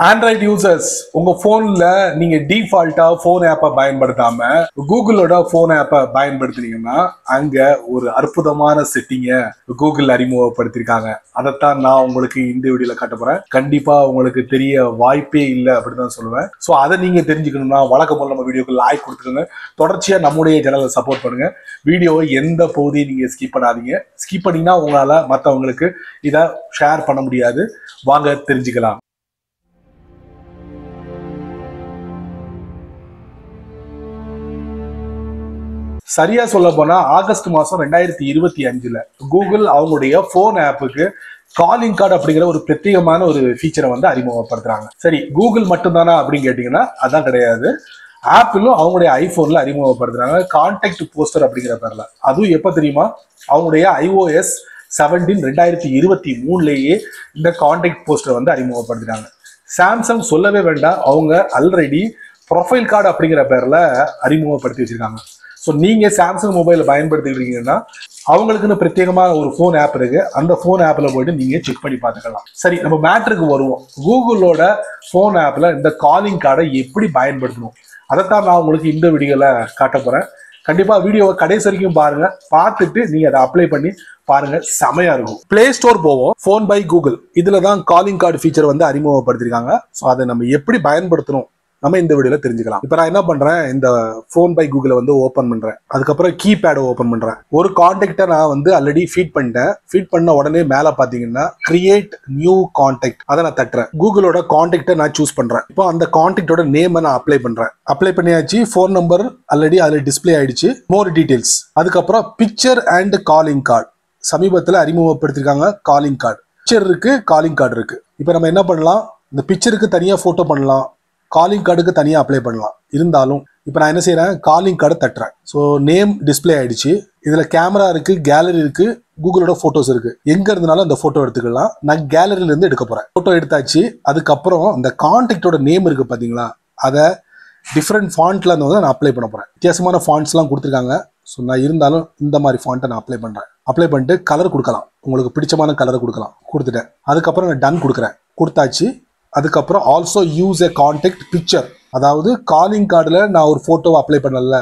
Android users உங்க போன்ல நீங்க டிஃபால்ட்டா போன் ஆப்பை பயன்படுத்தாம கூகுளோட போன் ஆப்பை பயன்படுத்துனீங்கன்னா அங்க ஒரு அற்புதமான செட்டிங்கை கூகுள் அறிமுகப்படுத்திருக்காங்க. அதைத்தான் நான் உங்களுக்கு இந்த வீடியோல காட்ட போறேன். கண்டிப்பா உங்களுக்கு தெரிய வாய்ப்பே இல்லை அப்படின்னு தான் சொல்லுவேன். ஸோ அதை நீங்க தெரிஞ்சுக்கணும்னா வழக்கம் போல நம்ம வீடியோக்கு லைக் கொடுத்துருங்க. தொடர்ச்சியா நம்முடைய சேனலை சப்போர்ட் பண்ணுங்க. வீடியோவை எந்த பகுதியும் நீங்க ஸ்கிப் பண்ணாதீங்க. ஸ்கிப் பண்ணீங்கன்னா உங்களால மற்றவங்களுக்கு இதை ஷேர் பண்ண முடியாது. வாங்க தெரிஞ்சுக்கலாம். சரியா சொல்ல போனா ஆகஸ்ட் மாசம் 2025 கூகுள் அவங்களுடைய போன் ஆப்புக்கு காலிங் கார்டு அப்படிங்கிற ஒரு பிரத்யேகமான ஒரு ஃபீச்சரை வந்து அறிமுகப்படுத்துறாங்க. சரி, கூகுள் மட்டும்தானா அப்படின்னு கேட்டீங்கன்னா அதான் கிடையாது. ஆப்பிளும் அவங்களுடைய ஐபோன்ல அறிமுகப்படுத்துறாங்க கான்டாக்ட் போஸ்டர் அப்படிங்கிற பேர்ல. அதுவும் எப்ப தெரியுமா? அவங்களுடைய iOS 17 2023 இந்த கான்டாக்ட் போஸ்டர் வந்து அறிமுகப்படுத்துறாங்க. சாம்சங் சொல்லவே வேண்டாம், அவங்க ஆல்ரெடி ப்ரொஃபைல் கார்டு அப்படிங்கிற பேர்ல அறிமுகப்படுத்தி வச்சிருக்காங்க. ஸோ நீங்க சாம்சங் மொபைல் பயன்படுத்திக்கிறீங்கன்னா அவங்களுக்குன்னு பிரத்யேகமாக ஒரு ஃபோன் ஆப் இருக்கு. அந்த ஃபோன் ஆப்ல போயிட்டு நீங்க செக் பண்ணி பார்த்துக்கலாம். சரி, நம்ம மேட்ருக்கு வருவோம். கூகுளோட ஃபோன் ஆப்ல இந்த காலிங் கார்டை எப்படி பயன்படுத்தணும் அதைத்தான் நான் உங்களுக்கு இந்த வீடியோல காட்ட போறேன். கண்டிப்பா வீடியோவை கடைசி வரைக்கும் பாருங்க. பார்த்துட்டு நீங்க அதை அப்ளை பண்ணி பாருங்க, செமையா இருக்கும். பிளே ஸ்டோர் போவோம். போன் பை கூகுள் இதுல தான் காலிங் கார்டு ஃபீச்சர் வந்து அறிமுகப்படுத்திருக்காங்க. ஸோ அதை நம்ம எப்படி பயன்படுத்தணும் நம்ம இந்த வீடியோல தெரிஞ்சுக்கலாம். இப்ப நான் என்ன பண்றேன், இந்த போன் பை கூகுளை வந்து ஓபன் பண்றேன். அதுக்கப்புறம் கீபேடை ஓபன் பண்றேன். ஒரு கான்டாக்டை நான் வந்து ஆல்ரெடி ஃபீட் பண்ணிட்டேன். ஃபீட் பண்ண உடனே மேல பாத்தீங்கன்னா கிரியேட் நியூ கான்டாக்ட் அதை நான் தட்டுறேன். கூகுளோட கான்டாக்டை நான் சூஸ் பண்றேன். இப்போ அந்த கான்டாக்டோட நேமை நான் அப்ளை பண்றேன். அப்ளை பண்ணியாச்சு. ஃபோன் நம்பர் ஆல்ரெடி அதுல டிஸ்பிளே ஆயிடுச்சு. மோர் டீடைல்ஸ். அதுக்கப்புறம் பிக்சர் அண்ட் காலிங் கார்டு சமீபத்தில் அறிமுகப்படுத்திருக்காங்க. காலிங் கார்டு பிக்சர் இருக்கு, காலிங் கார்டு இருக்கு. இப்போ நம்ம என்ன பண்ணலாம், இந்த பிக்சருக்கு தனியா போட்டோ பண்ணலாம், காலிங் கார்டுக்கு தனியாக அப்ளை பண்ணலாம். இருந்தாலும் இப்போ நான் என்ன செய்யறேன், காலிங் கார்டு தட்டுறேன். ஸோ நேம் டிஸ்பிளே ஆயிடுச்சு. இதுல கேமரா இருக்கு, கேலரி இருக்கு, கூகுளோட போட்டோஸ் இருக்கு. எங்க இருந்தாலும் அந்த போட்டோ எடுத்துக்கலாம். நான் கேலரியில இருந்து எடுக்க போறேன். போட்டோ எடுத்தாச்சு. அதுக்கப்புறம் இந்த கான்டாக்டோட நேம் இருக்கு பாத்தீங்களா, அதை டிஃப்ரெண்ட் ஃபாண்ட்ல வந்து நான் அப்ளை பண்ண போறேன். வித்தியாசமான ஃபாண்ட்ஸ்லாம் கொடுத்துருக்காங்க. ஸோ நான் இருந்தாலும் இந்த மாதிரி ஃபாண்ட்டை நான் அப்ளை பண்றேன். அப்ளை பண்ணிட்டு கலர் கொடுக்கலாம். உங்களுக்கு பிடிச்சமான கலரை கொடுக்கலாம். கொடுத்துட்டேன். அதுக்கப்புறம் நான் டன் கொடுக்குறேன். கொடுத்தாச்சு. அதுக்கப்புறம் ஆல்சோ யூஸ் எ கான்டாக்ட் பிக்சர், அதாவது காலிங் கார்டில் நான் ஒரு ஃபோட்டோவை அப்ளை பண்ணல,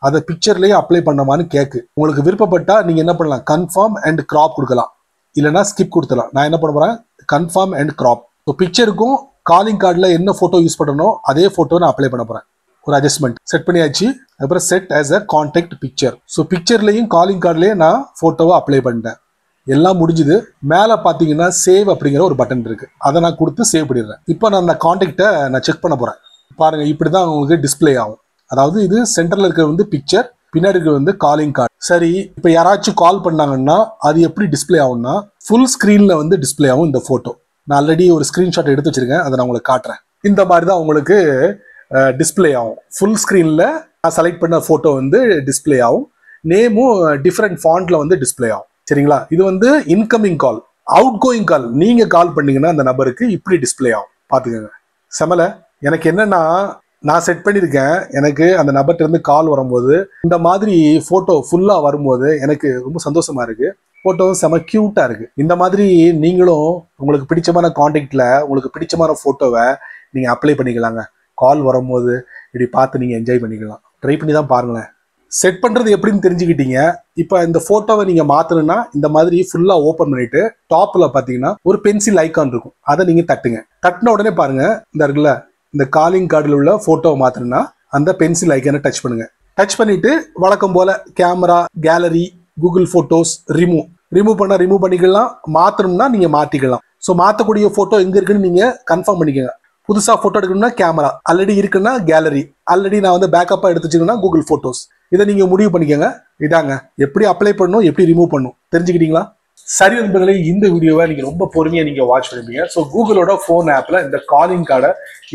அதை பிக்சர்லேயே அப்ளை பண்ணமான்னு கேட்கு. உங்களுக்கு விருப்பப்பட்டா நீங்கள் என்ன பண்ணலாம், கன்ஃபார்ம் அண்ட் கிராப் கொடுக்கலாம், இல்லைனா ஸ்கிப் கொடுத்துலாம். நான் என்ன பண்ண போகிறேன், கன்ஃபார்ம் அண்ட் கிராப். ஸோ பிக்சருக்கும் காலிங் கார்டில் என்ன ஃபோட்டோ யூஸ் பண்ணணும் அதே ஃபோட்டோ நான் அப்ளை பண்ண போகிறேன். ஒரு அட்ஜஸ்ட்மெண்ட் செட் பண்ணியாச்சு. அப்புறம் set as a contact picture. So பிக்சர்லேயும் காலிங் கார்ட்லேயும் நான் ஃபோட்டோவை அப்ளை பண்ணிட்டேன். எல்லாம் முடிஞ்சுது. மேலே பார்த்தீங்கன்னா சேவ் அப்படிங்கிற ஒரு பட்டன் இருக்கு. அதை நான் கொடுத்து சேவ் பண்ணிடுறேன். இப்போ நான் அந்த கான்டாக்டை நான் செக் பண்ண போறேன். பாருங்க, இப்படி தான் உங்களுக்கு டிஸ்பிளே ஆகும். அதாவது இது சென்டர்ல இருக்கிறது வந்து பிக்சர், பின்னாடி இருக்கிறது வந்து காலிங் கார்டு. சரி, இப்போ யாராச்சும் கால் பண்ணாங்கன்னா அது எப்படி டிஸ்பிளே ஆகும்னா ஃபுல் ஸ்க்ரீன்ல வந்து டிஸ்பிளே ஆகும் இந்த போட்டோ. நான் ஆல்ரெடி ஒரு ஸ்கிரீன்ஷாட் எடுத்து வச்சிருக்கேன், அதை நான் உங்களுக்கு காட்டுறேன். இந்த மாதிரி தான் உங்களுக்கு டிஸ்பிளே ஆகும். ஃபுல் ஸ்க்ரீன்ல நான் செலக்ட் பண்ண போட்டோ வந்து டிஸ்பிளே ஆகும். நேமும் டிஃப்ரெண்ட் ஃபாண்ட்ல வந்து டிஸ்பிளே ஆகும். சரிங்களா? இது வந்து இன்கமிங் கால். அவுட் கோயிங் கால் நீங்க கால் பண்ணீங்கன்னா அந்த நபருக்கு இப்படி டிஸ்பிளே ஆகும். பாத்துக்கோங்க. செமல. எனக்கு என்னன்னா, நான் செட் பண்ணியிருக்கேன். எனக்கு அந்த நபர்கிட்ட இருந்து கால் வரும்போது இந்த மாதிரி போட்டோ ஃபுல்லா வரும்போது எனக்கு ரொம்ப சந்தோஷமா இருக்கு. போட்டோவும் செம கியூட்டா இருக்கு. இந்த மாதிரி நீங்களும் உங்களுக்கு பிடிச்சமான கான்டாக்ட்ல உங்களுக்கு பிடிச்சமான போட்டோவை நீங்க அப்ளை பண்ணிக்கலாங்க. கால் வரும்போது இப்படி பார்த்து நீங்க என்ஜாய் பண்ணிக்கலாம். ட்ரை பண்ணி தான் பாருங்களேன். செட் பண்றது எப்படின்னு தெரிஞ்சுக்கிட்டீங்க. இப்போ இந்த போட்டோவை நீங்க மாத்தணும்னா இந்த மாதிரி ஃபுல்லா ஓபன் பண்ணிட்டு டாப்ல பாத்தீங்கன்னா ஒரு பென்சில் ஐக்கான் இருக்கும். அதை நீங்க தட்டுங்க. தட்டின உடனே பாருங்க, இந்த இருக்குல்ல, இந்த காலிங் கார்டில் உள்ள போட்டோவை மாத்தணும்னா அந்த பென்சில் ஐக்கானை டச் பண்ணுங்க. டச் பண்ணிட்டு வழக்கம் போல camera, gallery, Google photos remove பண்ணிக்கலாம். மாத்தணும்னா நீங்க மாத்திக்கலாம். ஸோ மாத்தக்கூடிய போட்டோ எங்க இருக்குன்னு நீங்க கன்ஃபார்ம் பண்ணிக்கோங்க. புதுசா போட்டோ எடுக்கணும்னா கேமரா, ஆல்ரெடி இருக்குன்னா கேலரி, ஆல்ரெடி நான் வந்து பேக்கப்பா எடுத்து வச்சுக்கணும்னா கூகுள் போட்டோஸ். இதை நீங்க முடிவு பண்ணிக்கோங்க. இதாங்க எப்படி அப்ளை பண்ணணும், எப்படி ரிமூவ் பண்ணணும். தெரிஞ்சுக்கிட்டீங்களா? சரி நண்பர்களே, இந்த வீடியோவை நீங்க ரொம்ப பொறுமையா நீங்க வாட்ச் பண்ணிருப்பீங்க. ஸோ கூகுளோட போன் ஆப்ல இந்த காலிங் கார்டை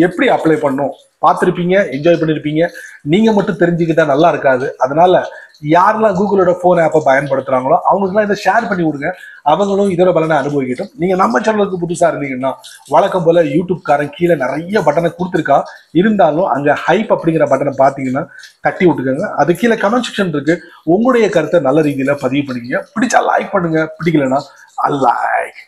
எப்படி அப்ளை பண்ணணும் பார்த்துருப்பீங்க, என்ஜாய் பண்ணிருப்பீங்க. நீங்க மட்டும் தெரிஞ்சுக்கிட்டா நல்லா இருக்காது. அதனால யாரெல்லாம் கூகுளோட போன் ஆப்பை பயன்படுத்துறாங்களோ அவங்களுக்குலாம் இதை ஷேர் பண்ணி விடுங்க. அவங்களும் இதோட பலனை அனுபவிக்கட்டும். நீங்க நம்ம சேனலுக்கு புதுசா இருந்தீங்கன்னா வழக்கம் போல யூடியூப் காரன் கீழே நிறைய பட்டனை கொடுத்துருக்கா. இருந்தாலும் அங்க ஹைப் அப்படிங்கிற பட்டனை பார்த்தீங்கன்னா தட்டி விட்டுக்கோங்க. அது கீழே கமெண்ட் செக்ஷன் இருக்கு. உங்களுடைய கருத்தை நல்ல ரீதியில பதிவு பண்ணிக்கங்க. பிடிச்சா லைக் பண்ணுங்க, பிடிக்கலன்னா அன்லைக்.